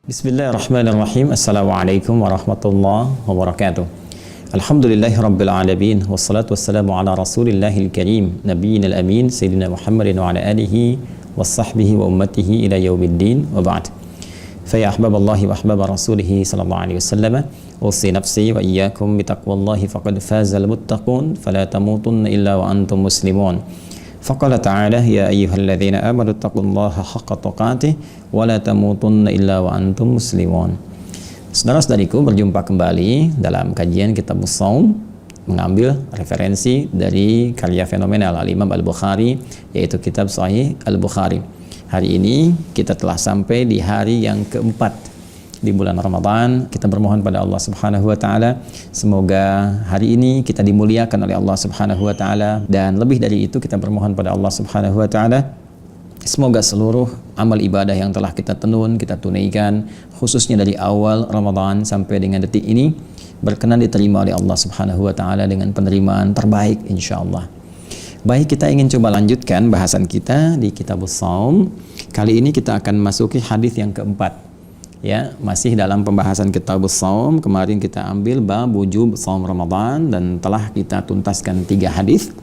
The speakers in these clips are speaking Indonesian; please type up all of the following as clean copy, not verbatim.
Bismillahirrahmanirrahim. Assalamualaikum warahmatullahi wabarakatuh. Alhamdulillahirabbil alamin wassalatu wassalamu ala rasulillahil karim nabiyinal amin sayyidina Muhammadin wa ala alihi washabbihi wa ummatihi ila yaumiddin wa ba'd. Fa ya ahbaballahi wa ahbaba rasulih sallallahu alaihi wasallam, usi nafsi wa iyyakum bitaqwallahi faqad fazal muttaqun fala tamutunna illa wa antum muslimun. Faqala ta'ala ya ayyuhalladzina amanu taqullaha haqqa tuqatih wa la tamutunna illa wa antum muslimun. Saudara-saudariku, berjumpa kembali dalam kajian Kitab Shaum, mengambil referensi dari karya fenomenal Al-Imam Al-Bukhari, yaitu kitab Sahih Al-Bukhari. Hari ini kita telah sampai di hari yang keempat di bulan Ramadan. Kita bermohon pada Allah Subhanahu wa taala semoga hari ini kita dimuliakan oleh Allah Subhanahu wa taala, dan lebih dari itu kita bermohon pada Allah Subhanahu wa taala semoga seluruh amal ibadah yang telah kita tenun, kita tunaikan khususnya dari awal Ramadan sampai dengan detik ini berkenan diterima oleh Allah Subhanahu wa taala dengan penerimaan terbaik insyaallah. Baik, kita ingin coba lanjutkan bahasan kita di Kitab Shaum. Kali ini kita akan masuki hadis yang keempat. Ya, masih dalam pembahasan Kitab Shaum. Kemarin kita ambil bab wujub shaum Ramadan dan telah kita tuntaskan 3 hadis.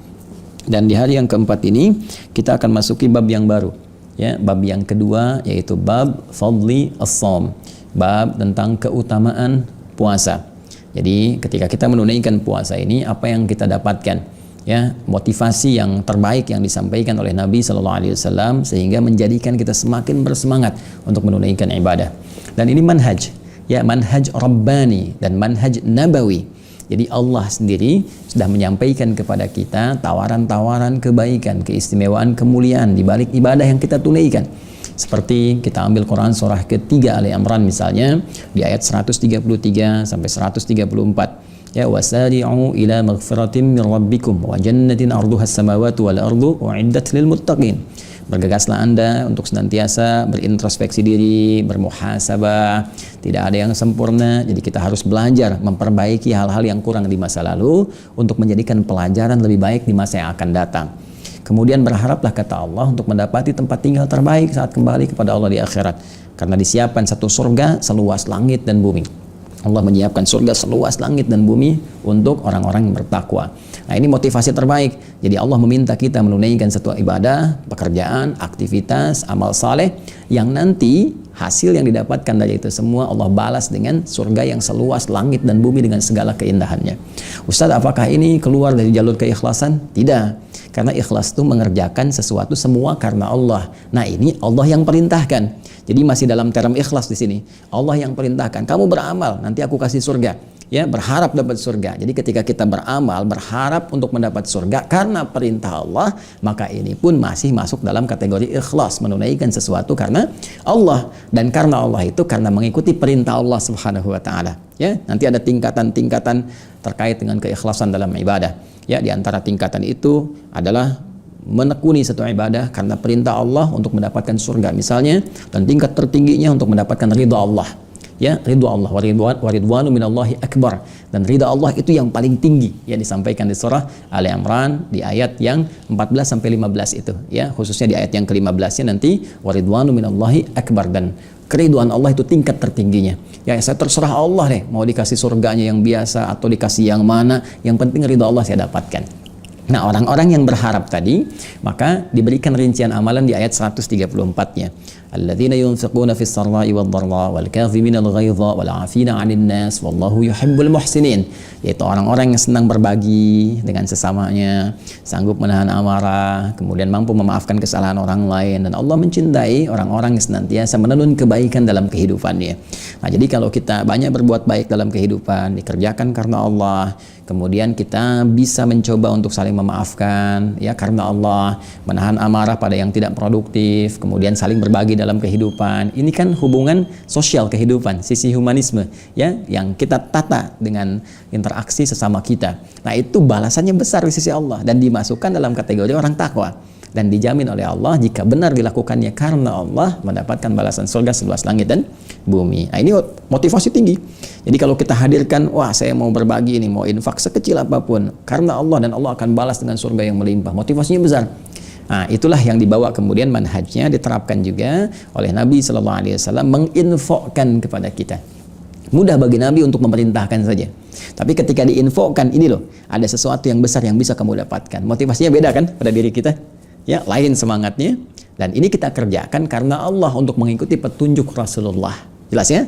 Dan di hari yang keempat ini kita akan masuki bab yang baru. Ya, bab yang kedua yaitu bab fadli as-shaum. Bab tentang keutamaan puasa. Jadi ketika kita menunaikan puasa ini, apa yang kita dapatkan? Ya, motivasi yang terbaik yang disampaikan oleh Nabi Sallallahu Alaihi Wasallam sehingga menjadikan kita semakin bersemangat untuk menunaikan ibadah. Dan ini manhaj, ya, manhaj Rabbani dan manhaj Nabawi. Jadi Allah sendiri sudah menyampaikan kepada kita tawaran-tawaran kebaikan, keistimewaan, kemuliaan di balik ibadah yang kita tunaikan. Seperti kita ambil Quran surah ketiga Ali Imran misalnya di ayat 133 sampai 134. Ya, wasari'u ila maghfiratin min rabbikum wa jannatin 'arduhas samawati wal ardu u'iddat lil muttaqin. Bergegaslah Anda untuk senantiasa berintrospeksi diri, bermuhasabah. Tidak ada yang sempurna, jadi kita harus belajar memperbaiki hal-hal yang kurang di masa lalu untuk menjadikan pelajaran lebih baik di masa yang akan datang. Kemudian berharaplah kata Allah untuk mendapati tempat tinggal terbaik saat kembali kepada Allah di akhirat, karena disiapkan satu surga seluas langit dan bumi. Allah menyiapkan surga seluas langit dan bumi untuk orang-orang yang bertakwa. Nah, ini motivasi terbaik. Jadi Allah meminta kita menunaikan satu ibadah, pekerjaan, aktivitas, amal saleh yang nanti hasil yang didapatkan dari itu semua Allah balas dengan surga yang seluas langit dan bumi dengan segala keindahannya. Ustaz, apakah ini keluar dari jalur keikhlasan? Tidak. Karena ikhlas itu mengerjakan sesuatu semua karena Allah. Nah, ini Allah yang perintahkan. Jadi masih dalam term ikhlas di sini. Allah yang perintahkan, kamu beramal, nanti aku kasih surga. Ya, berharap dapat surga. Jadi ketika kita beramal, berharap untuk mendapat surga karena perintah Allah, maka ini pun masih masuk dalam kategori ikhlas, menunaikan sesuatu karena Allah. Dan karena Allah itu karena mengikuti perintah Allah Subhanahu wa taala. Ya, nanti ada tingkatan-tingkatan terkait dengan keikhlasan dalam ibadah. Ya, di antara tingkatan itu adalah menekuni satu ibadah karena perintah Allah untuk mendapatkan surga misalnya, dan tingkat tertingginya untuk mendapatkan ridha Allah. Ya, ridha Allah, wa ridwanu minallahi akbar, dan ridha Allah itu yang paling tinggi, ya, disampaikan di surah Ali Imran di ayat yang 14 sampai 15 itu, ya, khususnya di ayat yang ke-15-nya nanti wa ridwanu minallahi akbar, dan keriduan Allah itu tingkat tertingginya. Ya, saya terserah Allah deh, mau dikasih surganya yang biasa atau dikasih yang mana, yang penting ridha Allah saya dapatkan. Nah, orang-orang yang berharap tadi, maka diberikan rincian amalan di ayat 134-nya. Alladzina yunfiquna fis sarra'i wad dharra wal kadhimina al ghaidha wal 'afina 'anil nas wallahu yuhibbul muhsinin. Yaitu orang-orang yang senang berbagi dengan sesamanya, sanggup menahan amarah, kemudian mampu memaafkan kesalahan orang lain, dan Allah mencintai orang-orang yang senantiasa menenun kebaikan dalam kehidupannya. Nah, jadi kalau kita banyak berbuat baik dalam kehidupan, dikerjakan karena Allah, kemudian kita bisa mencoba untuk saling memaafkan, ya, karena Allah, menahan amarah pada yang tidak produktif, kemudian saling berbagi dalam kehidupan. Ini kan hubungan sosial kehidupan, sisi humanisme, ya, yang kita tata dengan interaksi sesama kita. Nah, itu balasannya besar di sisi Allah dan dimasukkan dalam kategori orang takwa. Dan dijamin oleh Allah jika benar dilakukannya karena Allah, mendapatkan balasan surga seluas langit dan bumi. Nah, ini motivasi tinggi. Jadi kalau kita hadirkan, wah saya mau berbagi ini, mau infak sekecil apapun karena Allah, dan Allah akan balas dengan surga yang melimpah. Motivasinya besar. Nah, itulah yang dibawa kemudian manhajnya diterapkan juga oleh Nabi Shallallahu Alaihi Wasallam, menginfokan kepada kita. Mudah bagi Nabi untuk memerintahkan saja. Tapi ketika diinfokan, ini loh, ada sesuatu yang besar yang bisa kamu dapatkan. Motivasinya beda kan pada diri kita? Ya, lain semangatnya. Dan ini kita kerjakan karena Allah, untuk mengikuti petunjuk Rasulullah. Jelas ya?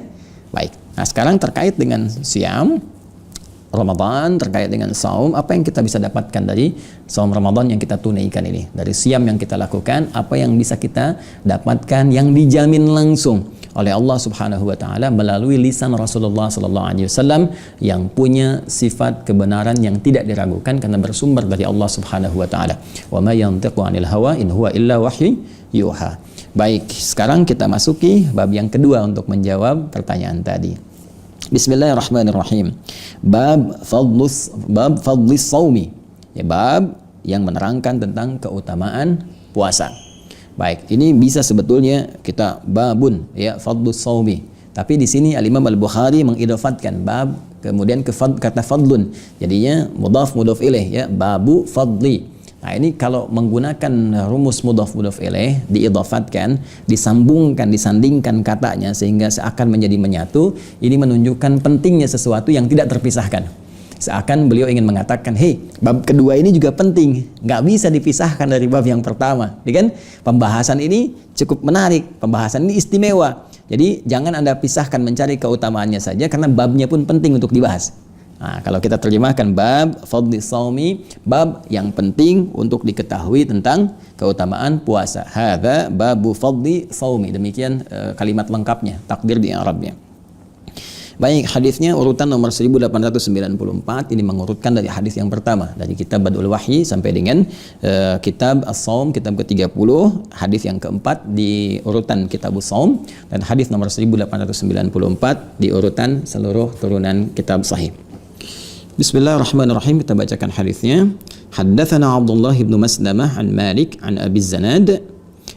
Baik. Nah, sekarang terkait dengan siam Ramadan, terkait dengan saum, apa yang kita bisa dapatkan dari saum Ramadan yang kita tunaikan ini? Dari siam yang kita lakukan, apa yang bisa kita dapatkan yang dijamin langsung oleh Allah Subhanahu wa taala melalui lisan Rasulullah sallallahu alaihi wasallam yang punya sifat kebenaran yang tidak diragukan karena bersumber dari Allah Subhanahu wa taala. Wa ma yantiqu 'anil hawa in huwa illa wahyu yuha. Baik, sekarang kita masuki bab yang kedua untuk menjawab pertanyaan tadi. Bismillahirrahmanirrahim. Bab fadlis saumi. Ya, bab yang menerangkan tentang keutamaan puasa. Baik, ini bisa sebetulnya kita babun ya fadlus saumi. Tapi di sini Al-Imam Al-Bukhari mengidofatkan bab kemudian ke kata fadlun. Jadinya mudhaf ilaih ya, babu fadli. Nah, ini kalau menggunakan rumus mudhaf ilaih diidofatkan, disambungkan, disandingkan katanya sehingga seakan menjadi menyatu, ini menunjukkan pentingnya sesuatu yang tidak terpisahkan. Seakan beliau ingin mengatakan, hei, bab kedua ini juga penting, nggak bisa dipisahkan dari bab yang pertama. Jadi kan pembahasan ini cukup menarik, pembahasan ini istimewa. Jadi jangan Anda pisahkan mencari keutamaannya saja, karena babnya pun penting untuk dibahas. Nah, kalau kita terjemahkan bab fadli saumi, bab yang penting untuk diketahui tentang keutamaan puasa. Hadza babu fadli saumi. Demikian kalimat lengkapnya, takdir di Arabnya. Baik, hadisnya urutan nomor 1894, ini mengurutkan dari hadis yang pertama dari kitab Badul Wahyi sampai dengan kitab As-Shaum, kitab ke-30, hadis yang keempat di urutan kitab As-Shaum, dan hadis nomor 1894 di urutan seluruh turunan kitab Sahih. Bismillahirrahmanirrahim, kita bacakan hadisnya. Haddatsana Abdullah bin Maslamah an Malik an Abi Zanad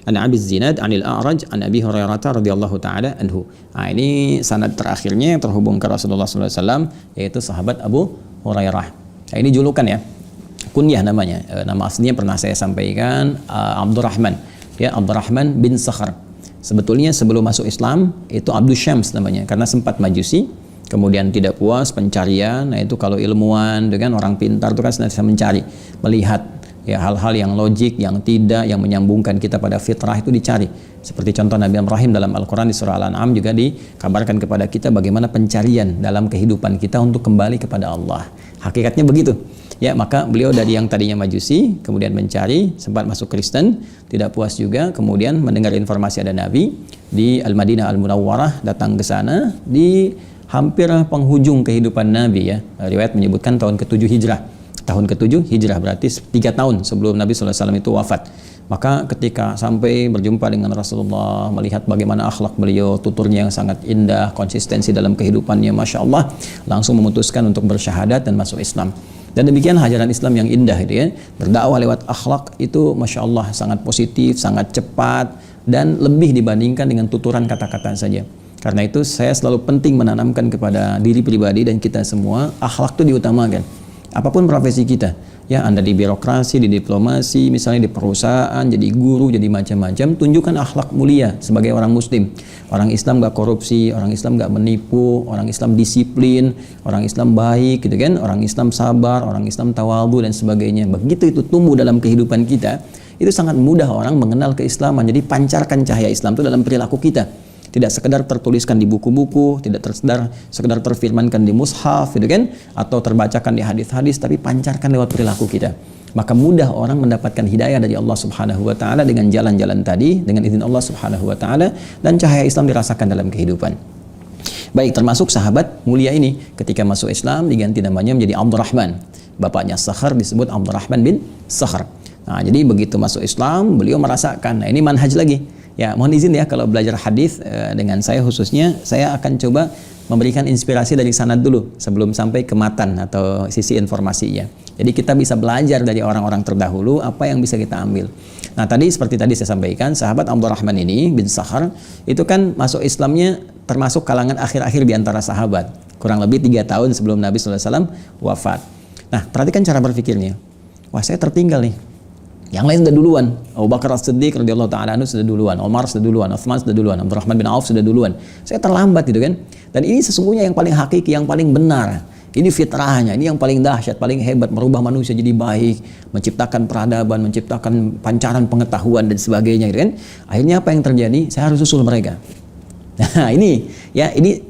an Abi Zinad anil A'raj an Abi Hurairah radhiyallahu taala anhu. Nah, ini sanad terakhirnya yang terhubung ke Rasulullah sallallahu alaihi wasallam, yaitu sahabat Abu Hurairah. Nah, ini julukan ya, kunyah namanya. Nama aslinya pernah saya sampaikan, Abdurrahman. Ya, Abdurrahman bin Sakhar. Sebetulnya sebelum masuk Islam itu Abdus Syams namanya, karena sempat majusi, kemudian tidak puas pencarian. Nah, itu kalau ilmuwan dengan orang pintar itu kan senantiasa mencari, melihat ya hal-hal yang logik, yang tidak, yang menyambungkan kita pada fitrah itu dicari. Seperti contoh Nabi Ibrahim dalam Al-Quran di surah Al-An'am juga dikabarkan kepada kita bagaimana pencarian dalam kehidupan kita untuk kembali kepada Allah. Hakikatnya begitu. Ya, maka beliau dari yang tadinya majusi, kemudian mencari, sempat masuk Kristen, tidak puas juga, kemudian mendengar informasi ada Nabi di Al-Madinah Al-Munawwarah, datang ke sana di hampir penghujung kehidupan Nabi ya. Riwayat menyebutkan tahun ke-7 Hijrah. Tahun ke-7 Hijrah, berarti 3 tahun sebelum Nabi SAW itu wafat. Maka ketika sampai berjumpa dengan Rasulullah, melihat bagaimana akhlak beliau, tuturnya yang sangat indah, konsistensi dalam kehidupannya, Masya Allah, langsung memutuskan untuk bersyahadat dan masuk Islam. Dan demikian ajaran Islam yang indah itu ya. Berdakwah lewat akhlak itu Masya Allah sangat positif, sangat cepat, dan lebih dibandingkan dengan tuturan kata-kata saja. Karena itu saya selalu penting menanamkan kepada diri pribadi dan kita semua, akhlak itu diutamakan. Apapun profesi kita, ya, Anda di birokrasi, di diplomasi, misalnya di perusahaan, jadi guru, jadi macam-macam, tunjukkan akhlak mulia sebagai orang muslim. Orang Islam gak korupsi, orang Islam gak menipu, orang Islam disiplin, orang Islam baik, gitu kan, orang Islam sabar, orang Islam tawadhu dan sebagainya. Begitu itu tumbuh dalam kehidupan kita, itu sangat mudah orang mengenal keislaman. Jadi pancarkan cahaya Islam itu dalam perilaku kita. Tidak sekedar tertuliskan di buku-buku, tidak sekedar terfirmankan di mushaf, gitu kan, atau terbacakan di hadis-hadis, tapi pancarkan lewat perilaku kita. Maka mudah orang mendapatkan hidayah dari Allah Subhanahu wa taala dengan jalan-jalan tadi, dengan izin Allah Subhanahu wa taala, dan cahaya Islam dirasakan dalam kehidupan. Baik, termasuk sahabat mulia ini ketika masuk Islam diganti namanya menjadi Abdurrahman. Bapaknya Sakhar disebut Abdurrahman bin Sakhar. Nah, jadi begitu masuk Islam, beliau merasakan. Nah, ini manhaj lagi. Ya, mohon izin ya kalau belajar hadis dengan saya khususnya, saya akan coba memberikan inspirasi dari sanad dulu sebelum sampai ke matan atau sisi informasinya. Jadi kita bisa belajar dari orang-orang terdahulu apa yang bisa kita ambil. Nah, tadi seperti tadi saya sampaikan, sahabat Abdurrahman ini bin Sakhar itu kan masuk Islamnya termasuk kalangan akhir-akhir di antara sahabat. Kurang lebih 3 tahun sebelum Nabi SAW wafat. Nah, perhatikan cara berpikirnya. Wah, saya tertinggal nih. Yang lain sudah duluan. Abu Bakar As-Siddiq radhiyallahu taala anhu sudah duluan, Umar sudah duluan, Utsman sudah duluan, Abdurrahman bin Auf sudah duluan. Saya terlambat gitu kan. Dan ini sesungguhnya yang paling hakiki, yang paling benar. Ini fitrahnya, ini yang paling dahsyat, paling hebat, merubah manusia jadi baik, menciptakan peradaban, menciptakan pancaran pengetahuan dan sebagainya gitu kan. Akhirnya apa yang terjadi? Saya harus susul mereka. Nah, ini ya, ini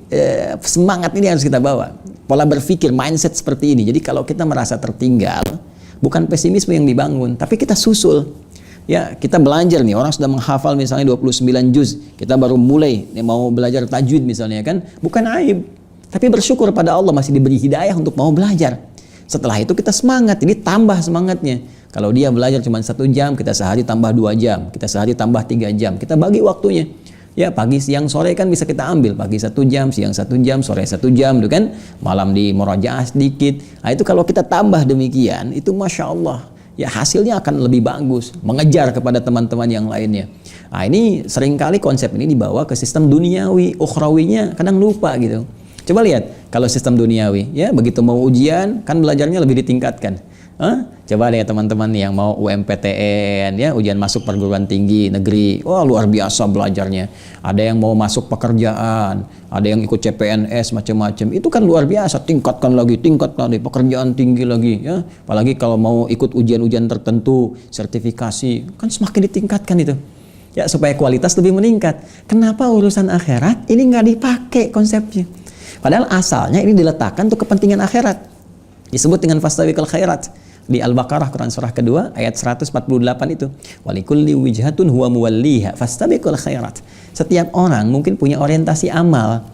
semangat ini harus kita bawa. Pola berpikir, mindset seperti ini. Jadi kalau kita merasa tertinggal, bukan pesimisme yang dibangun, tapi kita susul. Ya, kita belajar nih, orang sudah menghafal misalnya 29 juz, kita baru mulai mau belajar tajwid misalnya kan, bukan aib, tapi bersyukur pada Allah masih diberi hidayah untuk mau belajar. Setelah itu kita semangat, ini tambah semangatnya. Kalau dia belajar cuma 1 jam, kita sehari tambah 2 jam, kita sehari tambah 3 jam, kita bagi waktunya. Ya, pagi, siang, sore kan bisa kita ambil. Pagi 1 jam, siang 1 jam, sore 1 jam, gitu kan? Malam di murojaah sedikit. Nah, itu kalau kita tambah demikian, itu Masya Allah. Ya, hasilnya akan lebih bagus. Mengejar kepada teman-teman yang lainnya. Nah, ini seringkali konsep ini dibawa ke sistem duniawi, ukhrawinya kadang lupa gitu. Coba lihat, kalau sistem duniawi, ya begitu mau ujian, kan belajarnya lebih ditingkatkan. Coba deh teman-teman yang mau UMPTN, ya ujian masuk perguruan tinggi negeri, wah luar biasa belajarnya. Ada yang mau masuk pekerjaan, ada yang ikut CPNS macam-macam, itu kan luar biasa. Tingkatkan lagi pekerjaan tinggi lagi, ya. Apalagi kalau mau ikut ujian-ujian tertentu, sertifikasi, kan semakin ditingkatkan itu. Ya, supaya kualitas lebih meningkat. Kenapa urusan akhirat ini nggak dipakai konsepnya? Padahal asalnya ini diletakkan untuk kepentingan akhirat. Disebut dengan fastabiqul khairat. Di Al-Baqarah Quran surah kedua ayat 148 itu. Walikulli wijhatun huwa muwalliha fastabiqul khairat. Setiap orang mungkin punya orientasi amal.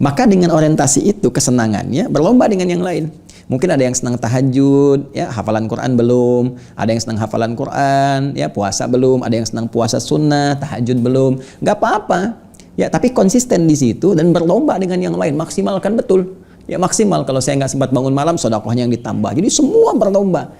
Maka dengan orientasi itu kesenangannya berlomba dengan yang lain. Mungkin ada yang senang tahajud, ya hafalan Quran belum, ada yang senang hafalan Quran, ya puasa belum, ada yang senang puasa sunnah, tahajud belum. Nggak apa-apa. Ya, tapi konsisten di situ dan berlomba dengan yang lain, maksimalkan betul. Ya maksimal, kalau saya nggak sempat bangun malam, sedekahnya yang ditambah. Jadi semua berlomba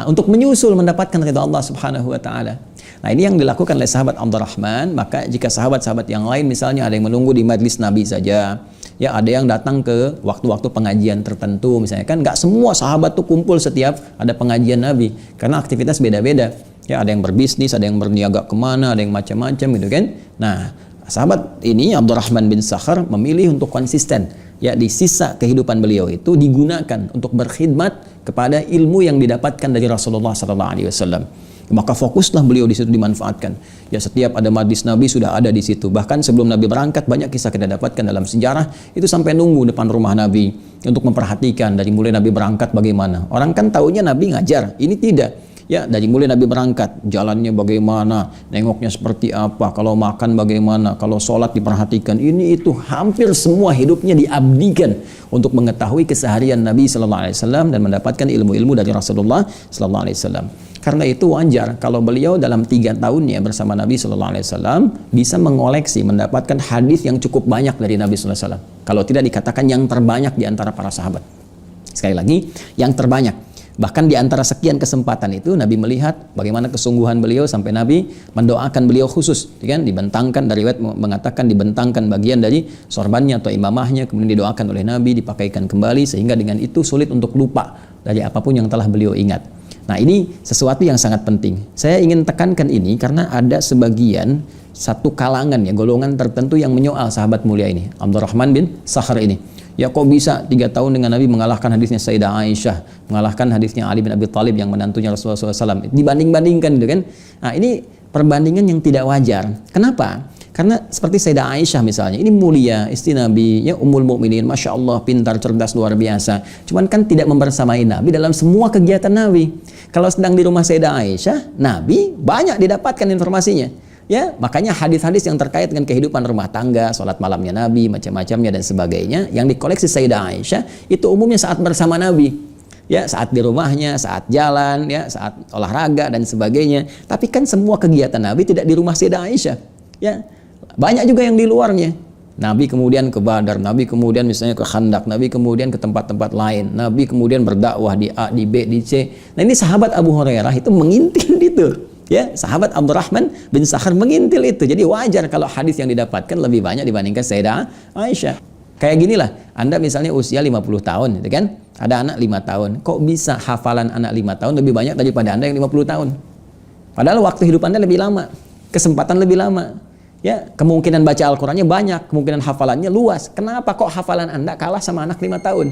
untuk menyusul mendapatkan ridha Allah Subhanahu wa taala. Nah, ini yang dilakukan oleh sahabat Abdurrahman. Maka jika sahabat-sahabat yang lain misalnya ada yang menunggu di majlis Nabi saja, ya ada yang datang ke waktu-waktu pengajian tertentu misalnya, kan nggak semua sahabat tuh kumpul setiap ada pengajian Nabi karena aktivitas beda-beda. Ya ada yang berbisnis, ada yang berniaga kemana, ada yang macam-macam gitu kan. Nah, sahabat ini Abdurrahman bin Sakhar memilih untuk konsisten. Ya, di sisa kehidupan beliau itu digunakan untuk berkhidmat kepada ilmu yang didapatkan dari Rasulullah SAW. Maka fokuslah beliau di situ dimanfaatkan. Ya, setiap ada majlis Nabi sudah ada di situ. Bahkan sebelum Nabi berangkat banyak kisah kita dapatkan dalam sejarah itu sampai nunggu depan rumah Nabi untuk memperhatikan dari mulai Nabi berangkat bagaimana. Orang kan taunya Nabi ngajar, ini tidak. Ya, dari mulai Nabi berangkat, jalannya bagaimana, nengoknya seperti apa, kalau makan bagaimana, kalau sholat diperhatikan, ini itu hampir semua hidupnya diabdikan untuk mengetahui keseharian Nabi Sallallahu Alaihi Wasallam dan mendapatkan ilmu-ilmu dari Rasulullah Sallallahu Alaihi Wasallam. Karena itu wajar kalau beliau dalam 3 tahunnya bersama Nabi Sallallahu Alaihi Wasallam bisa mengoleksi, mendapatkan hadis yang cukup banyak dari Nabi Sallallahu Alaihi Wasallam. Kalau tidak dikatakan yang terbanyak di antara para sahabat. Sekali lagi, yang terbanyak. Bahkan di antara sekian kesempatan itu Nabi melihat bagaimana kesungguhan beliau sampai Nabi mendoakan beliau khusus, kan? Dibentangkan, dari riwayat mengatakan dibentangkan bagian dari sorbannya atau imamahnya, kemudian didoakan oleh Nabi, dipakaikan kembali sehingga dengan itu sulit untuk lupa dari apapun yang telah beliau ingat. Nah, ini sesuatu yang sangat penting. Saya ingin tekankan ini karena ada sebagian satu kalangan ya, golongan tertentu yang menyoal sahabat mulia ini, Abdurrahman bin Sakhar ini. Ya kok bisa 3 tahun dengan Nabi mengalahkan hadisnya Sayyidah Aisyah, mengalahkan hadisnya Ali bin Abi Thalib yang menantunya Rasulullah SAW. Dibanding-bandingkan gitu kan. Nah, ini perbandingan yang tidak wajar. Kenapa? Karena seperti Sayyidah Aisyah misalnya, ini mulia, istri Nabi, ya Ummul Mukminin, Masya Allah, pintar, cerdas, luar biasa. Cuman kan tidak membersamai Nabi dalam semua kegiatan Nabi. Kalau sedang di rumah Sayyidah Aisyah, Nabi banyak didapatkan informasinya. Ya, makanya hadis-hadis yang terkait dengan kehidupan rumah tangga, sholat malamnya Nabi, macam-macamnya dan sebagainya, yang dikoleksi Sayyidah Aisyah itu umumnya saat bersama Nabi. Ya, saat di rumahnya, saat jalan, ya, saat olahraga dan sebagainya. Tapi kan semua kegiatan Nabi tidak di rumah Sayyidah Aisyah. Ya, banyak juga yang di luarnya. Nabi kemudian ke Badar, Nabi kemudian misalnya ke Khandak, Nabi kemudian ke tempat-tempat lain, Nabi kemudian berdakwah di A, di B, di C. Nah, ini sahabat Abu Hurairah itu mengintil itu. Ya, sahabat Abdurrahman bin Sakhar mengintil itu. Jadi wajar kalau hadis yang didapatkan lebih banyak dibandingkan Sayyidah Aisyah. Kayak ginilah, Anda misalnya usia 50 tahun, gitu kan? Ada anak 5 tahun. Kok bisa hafalan anak 5 tahun lebih banyak daripada Anda yang 50 tahun? Padahal waktu hidup Anda lebih lama, kesempatan lebih lama. Ya, kemungkinan baca Al-Qur'annya banyak, kemungkinan hafalannya luas. Kenapa kok hafalan Anda kalah sama anak 5 tahun?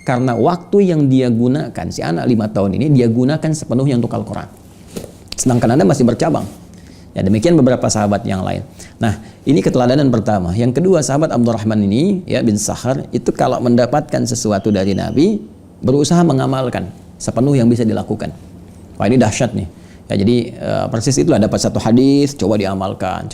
Karena waktu yang dia gunakan, si anak 5 tahun ini dia gunakan sepenuhnya untuk Al-Qur'an. Sedangkan Anda masih bercabang. Ya, demikian beberapa sahabat yang lain. Nah, ini keteladanan pertama. Yang kedua, sahabat Abdurrahman ini, ya bin Sakhar, itu kalau mendapatkan sesuatu dari Nabi, berusaha mengamalkan sepenuh yang bisa dilakukan. Wah, ini dahsyat nih. Ya, jadi persis itulah, dapat satu hadis, coba diamalkan.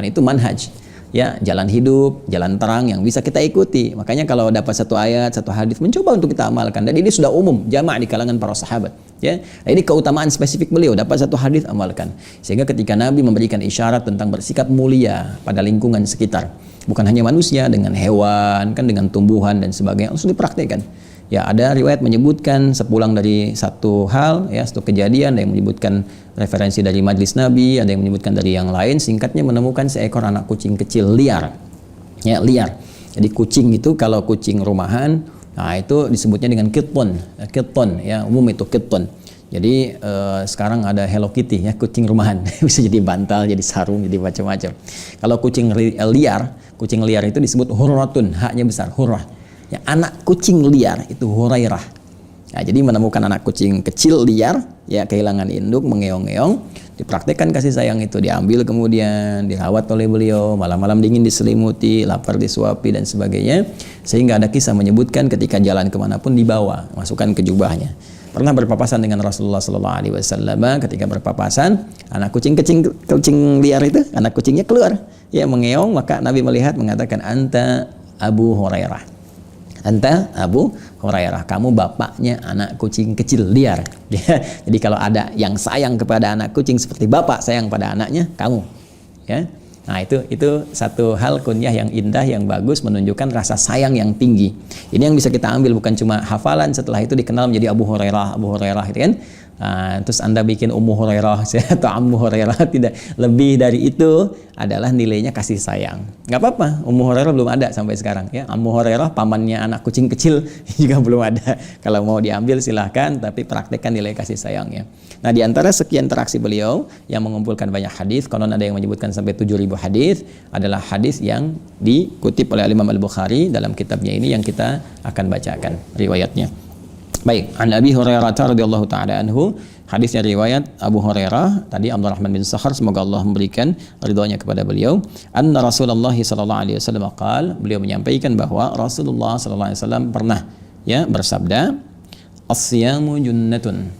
Itu manhaj. Ya, jalan hidup, jalan terang yang bisa kita ikuti. Makanya kalau dapat satu ayat, satu hadis, mencoba untuk kita amalkan. Dan ini sudah umum, jamaah di kalangan para sahabat. Ya, nah, ini keutamaan spesifik beliau, dapat satu hadis, amalkan. Sehingga ketika Nabi memberikan isyarat tentang bersikap mulia pada lingkungan sekitar, bukan hanya manusia, dengan hewan, kan dengan tumbuhan dan sebagainya, langsung dipraktikkan. Ya, ada riwayat menyebutkan sepulang dari satu hal, ya, satu kejadian, ada yang menyebutkan referensi dari majlis Nabi, ada yang menyebutkan dari yang lain. Singkatnya, menemukan seekor anak kucing kecil liar. Ya, liar. Jadi kucing itu kalau kucing rumahan, nah itu disebutnya dengan kitton, ya, umum itu kitton. Jadi sekarang ada Hello Kitty, ya, kucing rumahan. Bisa jadi bantal, jadi sarung, jadi macam-macam. Kalau kucing liar itu disebut hurratun, haknya besar, hurrah. Ya, anak kucing liar itu Hurairah. Nah, jadi menemukan anak kucing kecil liar, ya, kehilangan induk, mengeong-ngeong, dipraktekkan kasih sayang itu, diambil kemudian dirawat oleh beliau, malam-malam dingin diselimuti, lapar disuapi dan sebagainya. Sehingga ada kisah menyebutkan ketika jalan kemanapun dibawa, masukkan ke jubahnya. Pernah berpapasan dengan Rasulullah SAW. Ketika berpapasan, anak kucing liar itu, anak kucingnya keluar, ya, mengeong. Maka Nabi melihat, mengatakan, anta Abu Hurairah. Anta Abu Hurairah, kamu bapaknya anak kucing kecil liar. Jadi kalau ada yang sayang kepada anak kucing seperti bapak sayang pada anaknya, kamu. Ya. Nah, itu satu hal kunyah yang indah, yang bagus, menunjukkan rasa sayang yang tinggi. Ini yang bisa kita ambil, bukan cuma hafalan, setelah itu dikenal menjadi Abu Hurairah, gitu kan. Terus Anda bikin Ummu Hurairah atau Ammu Hurairah, tidak. Lebih dari itu adalah nilainya kasih sayang. Nggak apa-apa, Ummu Hurairah belum ada sampai sekarang, ya. Ammu Hurairah, pamannya anak kucing kecil, juga belum ada. Kalau mau diambil silahkan, tapi praktekkan nilai kasih sayangnya. Nah, di antara sekian interaksi beliau yang mengumpulkan banyak hadis, konon ada yang menyebutkan sampai 7.000 hadis, adalah hadis yang dikutip oleh Imam Al-Bukhari dalam kitabnya ini, yang kita akan bacakan riwayatnya. Baik, an Abi Hurairah radhiyallahu taala anhu, hadisnya riwayat Abu Hurairah, tadi Abdurrahman bin Sakhar, semoga Allah memberikan ridhonya kepada beliau. Anna Rasulullah sallallahu alaihi wasallam qaal, beliau menyampaikan bahwa Rasulullah sallallahu alaihi wasallam pernah, ya, bersabda, as-siyamu junnatun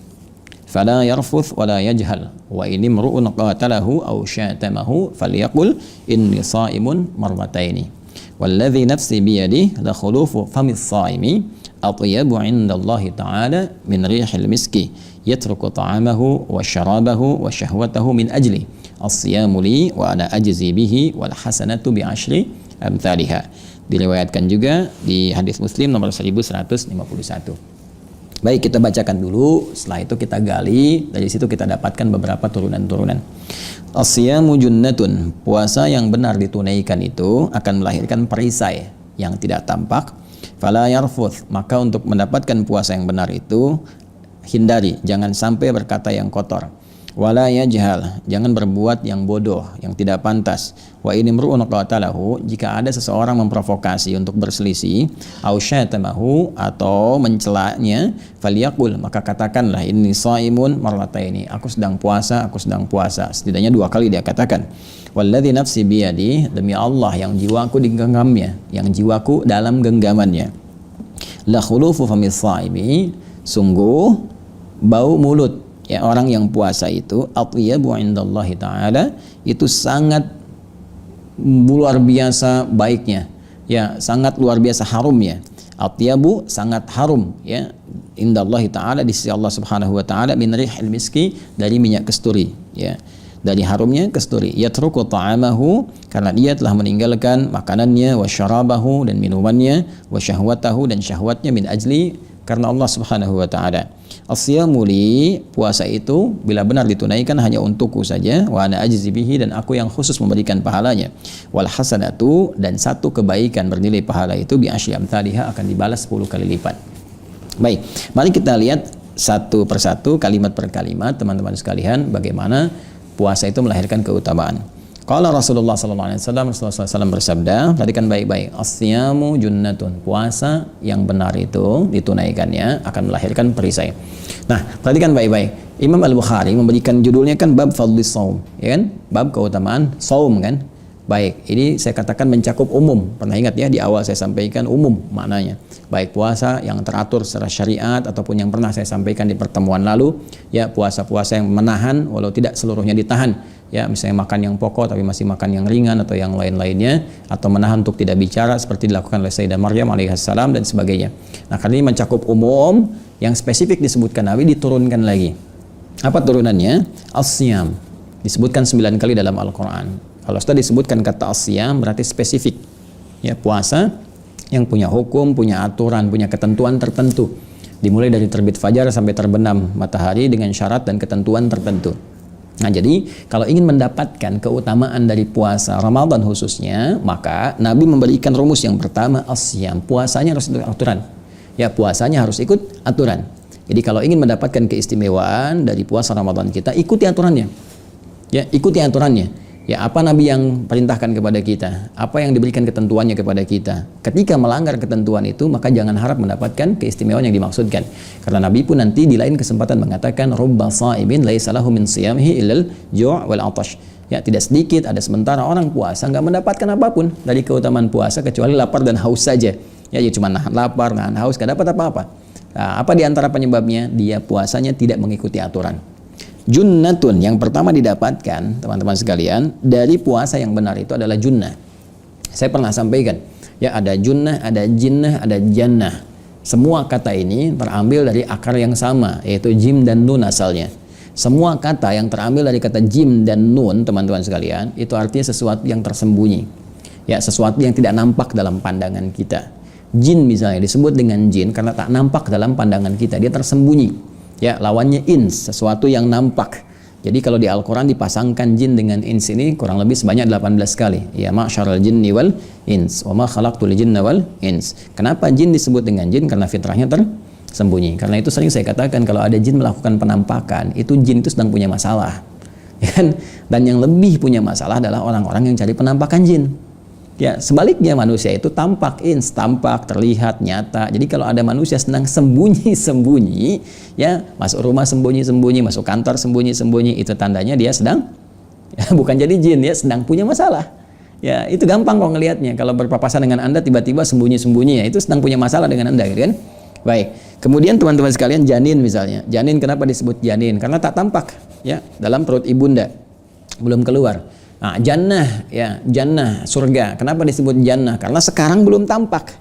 fala yarfuth wala yajhal wa in imru'un qatalahu aw syatamahu falyaqul inni sha'imun marrataini walladhi nafsi biyadihi la khulufu famis shaimi atyabu 'inda Allah ta'ala min rihil miski yatruku ta'amahu wa syarabahu wa syahwatahu min ajli as-siyamu li wa ana ajzi bihi wal hasanatu bi 'ashri amthaliha. Diriwayatkan juga di hadis Muslim nomor 1151. Baik, kita bacakan dulu, setelah itu kita gali, dari situ kita dapatkan beberapa turunan-turunan. As-siyamu junnatun, puasa yang benar ditunaikan itu akan melahirkan perisai yang tidak tampak. Fala yarfuth, maka untuk mendapatkan puasa yang benar itu hindari, jangan sampai berkata yang kotor. Wala yajhal, jangan berbuat yang bodoh, yang tidak pantas. Wa in imru'un qatalahu, jika ada seseorang memprovokasi untuk berselisih, au syatamahu, atau mencelanya, falyaqul, maka katakanlah, inni shaimun marrataini, aku sedang puasa, setidaknya 2 kali dia katakan. Walladzi nafsi biyadi, demi Allah yang jiwaku digenggamnya, yang jiwaku dalam genggamannya. La khulufu famis shaimi, sungguh bau mulut, ya, orang yang puasa itu atyabu indallahi ta'ala, itu sangat luar biasa baiknya, ya, sangat luar biasa harumnya. Atyabu, sangat harum, ya, indallahi ta'ala, di sisi Allah subhanahu wa ta'ala, min rihil miski, dari minyak kesturi, ya, dari harumnya kesturi. Yatruku ta'amahu, karena dia telah meninggalkan makanannya, wa syarabahu, dan minumannya, wa syahwatahu, dan syahwatnya, min ajli, karena Allah subhanahu wa ta'ala. As-siyamu li, puasa itu bila benar ditunaikan hanya untukku saja, wa ana ajzi bihi, dan aku yang khusus memberikan pahalanya. Wal hasanatu, dan satu kebaikan bernilai pahala itu bi asyri amthaliha, akan dibalas 10 kali lipat. Baik, mari kita lihat satu persatu, kalimat per kalimat, teman-teman sekalian, bagaimana puasa itu melahirkan keutamaan. Kalau Rasulullah SAW bersabda, perhatikan baik-baik, as-siyamu junnatun, puasa yang benar itu ditunaikannya akan melahirkan perisai. Nah, perhatikan baik-baik, Imam Al-Bukhari memberikan judulnya kan bab fadlis saum, ya kan? Bab keutamaan saum kan? Baik, ini saya katakan mencakup umum. Pernah ingat ya di awal saya sampaikan umum maknanya. Baik puasa yang teratur secara syariat ataupun yang pernah saya sampaikan di pertemuan lalu, ya puasa-puasa yang menahan walau tidak seluruhnya ditahan. Ya, misalnya makan yang pokok tapi masih makan yang ringan atau yang lain-lainnya, atau menahan untuk tidak bicara seperti dilakukan oleh Sayyidah Maryam alaihissalam dan sebagainya. Nah, kali ini mencakup umum, yang spesifik disebutkan Nabi diturunkan lagi. Apa turunannya? As-siyam. Disebutkan 9 kali dalam Al-Quran. Kalau sudah disebutkan kata as-siyam berarti spesifik. Ya, puasa yang punya hukum, punya aturan, punya ketentuan tertentu. Dimulai dari terbit fajar sampai terbenam matahari dengan syarat dan ketentuan tertentu. Nah, jadi kalau ingin mendapatkan keutamaan dari puasa Ramadan khususnya, maka Nabi memberikan rumus yang pertama, as-siyam. Puasanya harus ikut aturan. Ya, puasanya harus ikut aturan. Jadi kalau ingin mendapatkan keistimewaan dari puasa Ramadan kita, ikuti aturannya. Ya, ikuti aturannya. Ya, apa Nabi yang perintahkan kepada kita, apa yang diberikan ketentuannya kepada kita. Ketika melanggar ketentuan itu, maka jangan harap mendapatkan keistimewaan yang dimaksudkan. Karena Nabi pun nanti di lain kesempatan mengatakan, rubba sha'imin laisa lahu min siyamihi illal ju' wal 'atash. Ya, tidak sedikit ada sementara orang puasa nggak mendapatkan apapun dari keutamaan puasa kecuali lapar dan haus saja. Ya, cuma nahan lapar, nahan haus, nggak dapat apa-apa. Nah, apa di antara penyebabnya? Dia puasanya tidak mengikuti aturan. Junnatun, yang pertama didapatkan teman-teman sekalian dari puasa yang benar itu adalah junnah. Saya pernah sampaikan, ya, ada junnah, ada jinnah, ada jannah. Semua kata ini terambil dari akar yang sama, yaitu jim dan nun asalnya. Semua kata yang terambil dari kata jim dan nun, teman-teman sekalian, itu artinya sesuatu yang tersembunyi. Ya, sesuatu yang tidak nampak dalam pandangan kita. Jin misalnya disebut dengan jin karena tak nampak dalam pandangan kita, dia tersembunyi. Ya, lawannya ins, sesuatu yang nampak. Jadi kalau di Al-Quran dipasangkan jin dengan ins ini kurang lebih sebanyak 18 kali. Ya, ma'syaral jinni wal ins, wa ma khalaqtul jinna wal ins. Kenapa jin disebut dengan jin? Karena fitrahnya tersembunyi. Karena itu sering saya katakan kalau ada jin melakukan penampakan, itu jin itu sedang punya masalah. Ya kan? Dan yang lebih punya masalah adalah orang-orang yang cari penampakan jin. Ya, sebaliknya manusia itu tampak ins, tampak, terlihat, nyata. Jadi kalau ada manusia sedang sembunyi-sembunyi, ya, masuk rumah sembunyi-sembunyi, masuk kantor sembunyi-sembunyi, itu tandanya dia sedang, ya, bukan jadi jin, dia sedang punya masalah. Ya, itu gampang kok ngelihatnya. Kalau berpapasan dengan Anda tiba-tiba sembunyi-sembunyi, ya, itu sedang punya masalah dengan Anda, gitu kan? Baik. Kemudian teman-teman sekalian, janin misalnya. Janin kenapa disebut janin? Karena tak tampak, ya, dalam perut ibunda. Belum keluar. Nah, jannah, ya, jannah, surga. Kenapa disebut jannah? Karena sekarang belum tampak,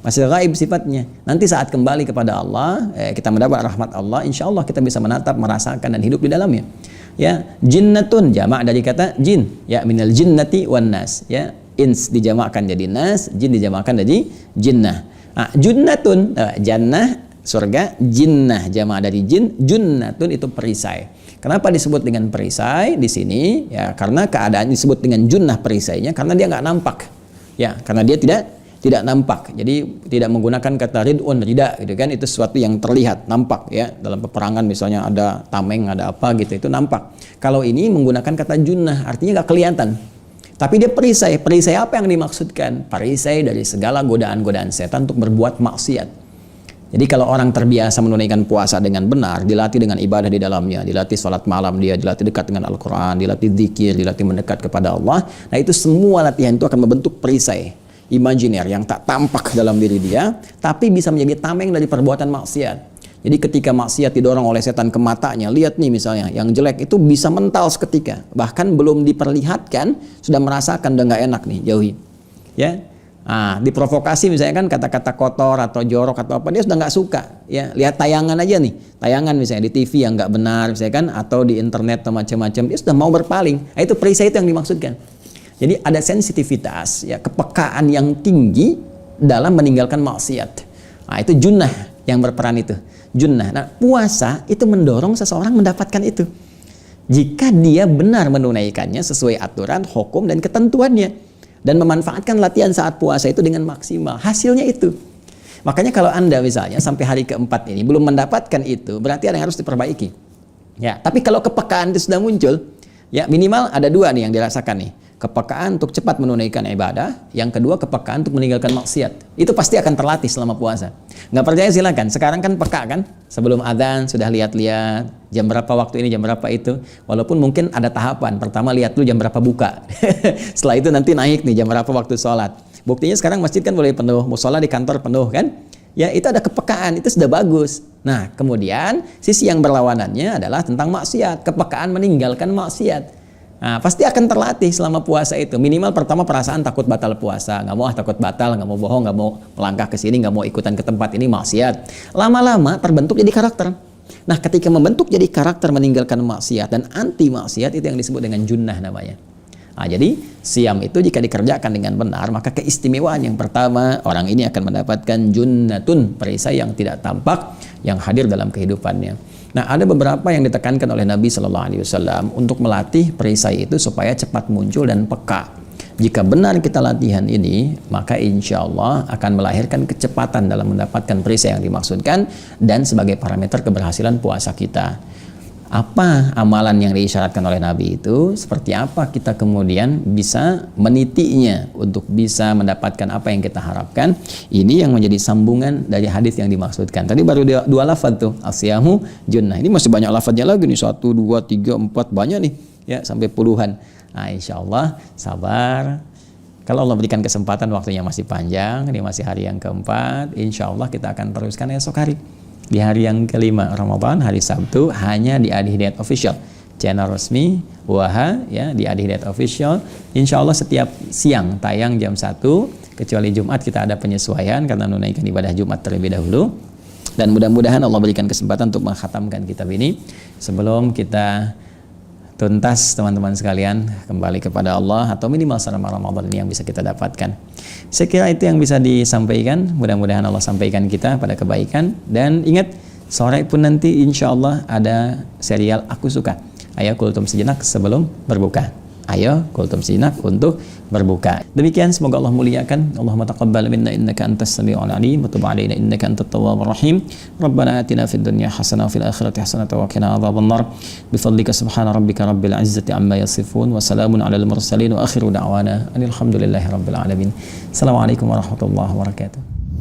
masih gaib sifatnya. Nanti saat kembali kepada Allah, kita mendapat rahmat Allah, insya Allah kita bisa menatap, merasakan dan hidup di dalamnya. Ya, jinnatun, jamak dari kata jin. Ya, minal jinnati wan nas. Ya, ins dijamakkan jadi nas, jin dijamakkan jadi jinnah. Nah, junnatun, jannah, surga, jinnah, jamak dari jin, junnatun itu perisai. Kenapa disebut dengan perisai di sini? Ya, karena keadaan disebut dengan junnah perisainya karena dia nggak nampak. Ya, karena dia tidak nampak. Jadi tidak menggunakan kata ridun, rida gitu kan, itu sesuatu yang terlihat, nampak ya. Dalam peperangan misalnya ada tameng, ada apa gitu, itu nampak. Kalau ini menggunakan kata junnah, artinya nggak kelihatan. Tapi dia perisai. Perisai apa yang dimaksudkan? Perisai dari segala godaan-godaan setan untuk berbuat maksiat. Jadi kalau orang terbiasa menunaikan puasa dengan benar, dilatih dengan ibadah di dalamnya, dilatih sholat malam dia, dilatih dekat dengan Al-Quran, dilatih zikir, dilatih mendekat kepada Allah. Nah, itu semua latihan itu akan membentuk perisai imajiner yang tak tampak dalam diri dia, tapi bisa menjadi tameng dari perbuatan maksiat. Jadi ketika maksiat didorong oleh setan ke matanya, lihat nih misalnya, yang jelek itu bisa mental seketika. Bahkan belum diperlihatkan, sudah merasakan udah nggak enak nih, jauhi. Ya. Nah, diprovokasi misalnya kan kata-kata kotor atau jorok atau apa, dia sudah nggak suka. Ya, lihat tayangan aja nih, tayangan misalnya di TV yang nggak benar, misalnya kan, atau di internet atau macam-macam, dia sudah mau berpaling. Nah, itu perisai itu yang dimaksudkan. Jadi ada sensitivitas, ya, kepekaan yang tinggi dalam meninggalkan maksiat. Nah, itu junnah yang berperan itu, junnah. Nah, puasa itu mendorong seseorang mendapatkan itu. Jika dia benar menunaikannya sesuai aturan, hukum dan ketentuannya. Dan memanfaatkan latihan saat puasa itu dengan maksimal. Hasilnya itu. Makanya kalau Anda misalnya sampai hari keempat ini belum mendapatkan itu, berarti ada yang harus diperbaiki. Ya, tapi kalau kepekaan itu sudah muncul, ya minimal ada dua nih yang dirasakan nih. Kepekaan untuk cepat menunaikan ibadah, yang kedua kepekaan untuk meninggalkan maksiat. Itu pasti akan terlatih selama puasa. Nggak percaya silakan. Sekarang kan peka kan? Sebelum adzan sudah lihat-lihat jam berapa waktu ini, jam berapa itu. Walaupun mungkin ada tahapan. Pertama lihat dulu jam berapa buka. Setelah itu nanti naik nih jam berapa waktu sholat. Buktinya sekarang masjid kan boleh penuh, musola di kantor penuh kan? Ya itu ada kepekaan, itu sudah bagus. Nah kemudian sisi yang berlawanannya adalah tentang maksiat, kepekaan meninggalkan maksiat. Nah, pasti akan terlatih selama puasa itu. Minimal pertama perasaan takut batal puasa, nggak mau takut batal, nggak mau bohong, nggak mau melangkah ke sini, nggak mau ikutan ke tempat ini maksiat. Lama-lama terbentuk jadi karakter. Nah ketika membentuk jadi karakter meninggalkan maksiat dan anti maksiat, itu yang disebut dengan junnah namanya. Nah, jadi siam itu jika dikerjakan dengan benar, maka keistimewaan yang pertama, orang ini akan mendapatkan junnatun, perisai yang tidak tampak yang hadir dalam kehidupannya. Nah, ada beberapa yang ditekankan oleh Nabi Shallallahu Alaihi Wasallam untuk melatih perisai itu supaya cepat muncul dan peka. Jika benar kita latihan ini, maka insya Allah akan melahirkan kecepatan dalam mendapatkan perisai yang dimaksudkan dan sebagai parameter keberhasilan puasa kita. Apa amalan yang diisyaratkan oleh Nabi itu, seperti apa kita kemudian bisa menitinya untuk bisa mendapatkan apa yang kita harapkan. Ini yang menjadi sambungan dari hadis yang dimaksudkan. Tadi baru dua lafaz tuh, asyamu junnah. Ini masih banyak lafaznya lagi nih, 1, 2, 3, 4, banyak nih ya, sampai puluhan. Nah insya Allah sabar. Kalau Allah berikan kesempatan, waktunya masih panjang, ini masih hari yang keempat, insya Allah kita akan teruskan esok hari. Di hari yang kelima Ramadan, hari Sabtu, hanya di Adi Hidayat Official, channel resmi Waha ya, di Adi Hidayat Official. Insya Allah setiap siang tayang jam 1, kecuali Jumat kita ada penyesuaian karena menunaikan ibadah Jumat terlebih dahulu. Dan mudah-mudahan Allah berikan kesempatan untuk mengkhatamkan kitab ini sebelum kita tuntas teman-teman sekalian kembali kepada Allah, atau minimal selama Ramadan ini yang bisa kita dapatkan. Saya kira itu yang bisa disampaikan. Mudah-mudahan Allah sampaikan kita pada kebaikan. Dan ingat, sore pun nanti insya Allah ada serial Aku Suka. Ayo kultum sejenak sebelum berbuka. Ayo kultum sejenak untuk berbuka. Demikian, semoga Allah muliakan. Allahumma taqabbal minna innaka antas sami'ul alim wa tub 'alaina innaka antat tawwabur rahim. Rabbana atina fid dunya hasanah wa fil akhirati hasanah wa qina adzabannar. Bi fadlika subhana rabbika rabbil izzati amma yasifun wa salamun 'alal mursalin wa akhiru da'wana alhamdulillahi rabbil alamin. Assalamualaikum warahmatullahi wabarakatuh.